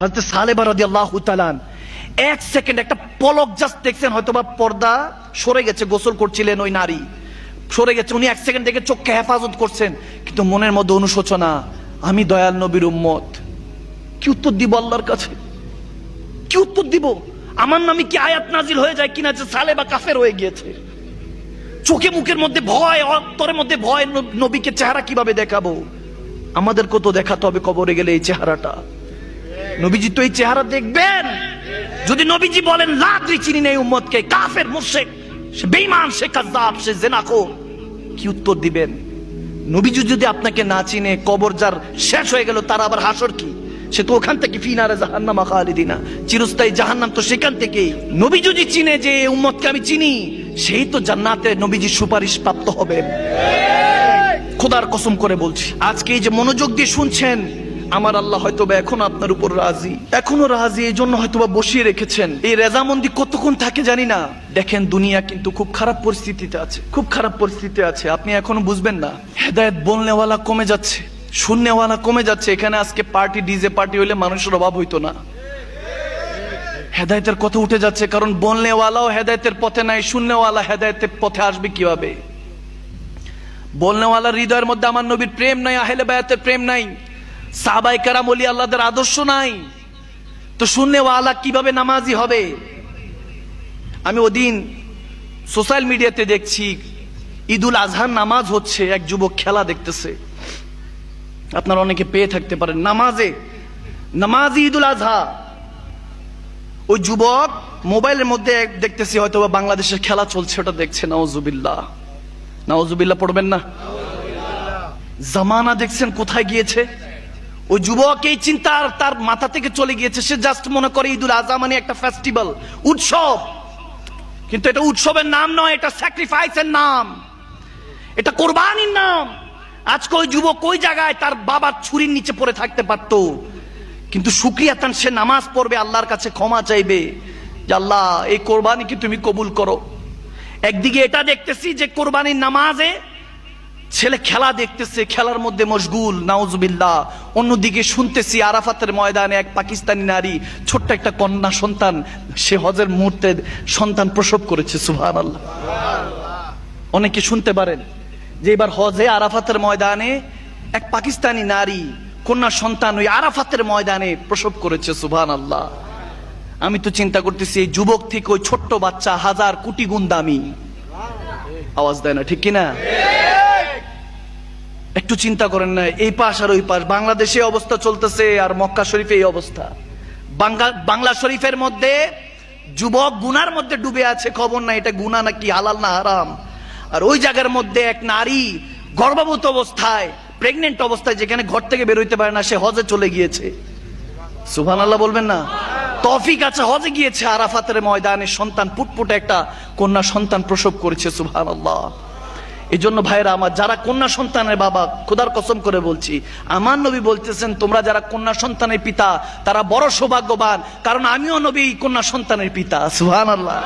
হযরত সালেবা রাদিয়াল্লাহু তাআলা এক সেকেন্ড একটা পলক জাস্ট দেখছেন, হয়তোবা পর্দা সরে গেছে, গোসল করছিলেন ওই নারী, সরে গেছে, উনি এক সেকেন্ড দেখে চোখকে হেফাজত করছেন, কিন্তু মনের মধ্যে অনুশোচনা, আমি দয়াল নবীর উম্মত, কি উত্তর দিব আল্লাহর কাছে? কি উত্তর দিব? আমার নামে কি আয়াত নাজিল হয়ে যায় কিনা যে সালেবা কাফের হয়ে গিয়েছে? চোখে মুখের মধ্যে ভয়, অন্তরের মধ্যে ভয়, নবীকে চেহারা কিভাবে দেখাবো? আমাদেরকে তো দেখাতে হবে কবরে গেলে এই চেহারাটা। নবীজি তো এই চেহারা দেখবেন। যদি নবীজি বলেন লাদ্রি চিনি নেই উম্মতকে, কাফের, মুশরিক, সে বেঈমান, সে কাযযাব, সে জিনাখোর, কি উত্তর দিবেন? নবীজি যদি আপনাকে না চিনে, কবর যার শেষ হয়ে গেল, তার আবার হাসর কি? সে তো ওখান থেকে ফিনারে জাহান্নাম খালিদিনা, চিরস্থায়ী জাহান্নাম তো সেখান থেকেই। নবী যদি চিনে যে উম্মতকে আমি চিনি, সেই তো জান্নাতে নবীজির সুপারিশ প্রাপ্ত হবে। খোদার কসম করে বলছি, আজকে এই যে মনোযোগ দিয়ে শুনছেন, আমার আল্লাহ হয়তোবা এখন আপনার উপর রাজি, এখনো রাজি, এই জন্য হয়তোবা বসিয়ে রেখেছেন। এই রেজামন্দি কতক্ষণ থাকে জানি না। দেখেন, দুনিয়া কিন্তু খুব খারাপ পরিস্থিতিতে আছে, খুব খারাপ পরিস্থিতিতে আছে, আপনি এখনো বুঝবেন না। হেদায়েত বলনেওয়ালা কমে যাচ্ছে, শুননেওয়ালা কমে যাচ্ছে। এখানে আজকে পার্টি, ডিজে পার্টি হইলে মানুষের অভাব হইতো না। হেদায়েতের কথা উঠে যাচ্ছে, কারণ বলনেওয়ালাও হেদায়েতের পথে নাই, শুননেওয়ালা হেদায়েতের পথে আসবে কিভাবে? বলনেওয়ালার হৃদয়ের মধ্যে আমার নবীর প্রেম নাই, আহলে বায়াতের প্রেম নাই, সাহাবায়ে কেরাম ওলি আল্লাহদের আদর্শ নাই, তো শুননেওয়ালা কিভাবে নামাজি হবে? আমি ওদিন সোশ্যাল মিডিয়াতে দেখছি, ঈদুল আজহার নামাজ হচ্ছে, এক যুবক খেলা দেখতেছে, আপনারা অনেকে পেয়ে থাকতে পারেন, নামাজি ঈদুল আজহা। ওই যুবক মোবাইলের মধ্যে দেখতেছি হয়তো বাংলাদেশের খেলা চলছে, ওটা দেখছে। নাউজুবিল্লাহ, নাউজুবিল্লাহ পড়বেন না? জামানা দেখছেন কোথায় গিয়েছে? ওই যুবক এই চিন্তা তার মাথা থেকে চলে গিয়েছে। সে জাস্ট মনে করে ঈদুল আজহা মানে একটা ফেস্টিভ্যাল, উৎসব, কিন্তু এটা উৎসবের নাম নয়, এটা স্যাক্রিফাইসের নাম, এটা কোরবানির নাম। আজকে ওই যুবক ওই জায়গায় তার বাবার ছুরির নিচে পড়ে থাকতে পারতো, কিন্তু শুকরিয়া তান সে নামাজ পড়বে, আল্লাহর কাছে ক্ষমা চাইবে যে আল্লাহ এই কোরবানিকে তুমি কবুল করো। একদিকে এটা দেখতেছি যে কোরবানির নামাজে ছেলে খেলা দেখতেছে, খেলার মধ্যে মশগুল, নাউজুবিল্লাহ। অন্যদিকে শুনতেছি আরাফাতের ময়দানে এক পাকিস্তানি নারী, ছোট্ট একটা কন্যা সন্তান, সে হজের মুহূর্তে সন্তান প্রসব করেছে। সুবহানাল্লাহ। অনেকে শুনতে পারেন যে এবার হজে আরাফাতের ময়দানে এক পাকিস্তানি নারী কন্যা সন্তান ওই আরাফাতের ময়দানে প্রসব করেছে। সুবহানাল্লাহ। আমি তো চিন্তা করতেছি এই যুবক থেকে ওই ছোট্ট বাচ্চা হাজার কোটি গুণ দামি। আওয়াজ দেয় না, ঠিক কিনা? একটু চিন্তা করেন না, এই পাশ আর ওই পাশ, বাংলাদেশে অবস্থা চলতেছে আর মক্কা শরীফে এই অবস্থা। বাংলা শরীফের মধ্যে যুবক গুনার মধ্যে ডুবে আছে, খবর নাই এটা গুনাহ নাকি হালাল না হারাম। আর ওই জায়গার মধ্যে এক নারী গর্ভবতী অবস্থায়, প্রেগনেন্ট অবস্থায়, যেখানে ঘর থেকে বের হইতে পারে না, সে হজে চলে গিয়েছে। সুবহানাল্লাহ বলবেন না? তৌফিক আছে, হজে গিয়েছে, আরাফাতের ময়দানে সন্তান, পুটপুটে একটা কন্যা সন্তান প্রসব করেছে। সুবহানাল্লাহ। এই জন্য ভাইরা আমার, যারা কন্যা সন্তানের বাবা, খোদার কসম করে বলছি, আমার নবী বলতেছেন তোমরা যারা কন্যা সন্তানের পিতা তারা বড় সৌভাগ্যবান, কারণ আমিও নবী কন্যা সন্তানের পিতা। সুবহানাল্লাহ।